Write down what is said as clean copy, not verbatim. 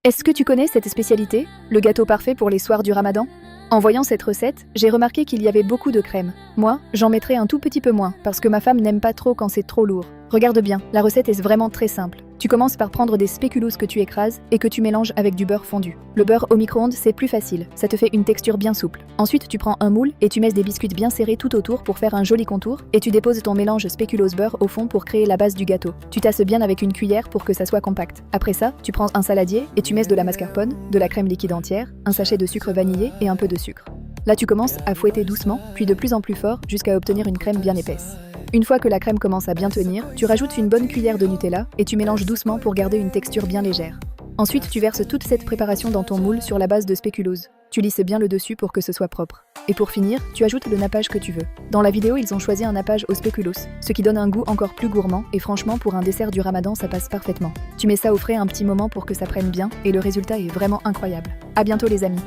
Est-ce que tu connais cette spécialité, le gâteau parfait pour les soirs du Ramadan? En voyant cette recette, j'ai remarqué qu'il y avait beaucoup de crème. Moi, j'en mettrais un tout petit peu moins, parce que ma femme n'aime pas trop quand c'est trop lourd. Regarde bien, la recette est vraiment très simple. Tu commences par prendre des spéculoos que tu écrases et que tu mélanges avec du beurre fondu. Le beurre au micro-ondes, c'est plus facile, ça te fait une texture bien souple. Ensuite, tu prends un moule et tu mets des biscuits bien serrés tout autour pour faire un joli contour et tu déposes ton mélange spéculoos beurre au fond pour créer la base du gâteau. Tu tasses bien avec une cuillère pour que ça soit compact. Après ça, tu prends un saladier et tu mets de la mascarpone, de la crème liquide entière, un sachet de sucre vanillé et un peu de sucre. Là, tu commences à fouetter doucement, puis de plus en plus fort jusqu'à obtenir une crème bien épaisse. Une fois que la crème commence à bien tenir, tu rajoutes une bonne cuillère de Nutella et tu mélanges doucement pour garder une texture bien légère. Ensuite, tu verses toute cette préparation dans ton moule sur la base de spéculoos. Tu lisses bien le dessus pour que ce soit propre. Et pour finir, tu ajoutes le nappage que tu veux. Dans la vidéo, ils ont choisi un nappage au spéculoos, ce qui donne un goût encore plus gourmand et franchement, pour un dessert du Ramadan, ça passe parfaitement. Tu mets ça au frais un petit moment pour que ça prenne bien et le résultat est vraiment incroyable. À bientôt les amis.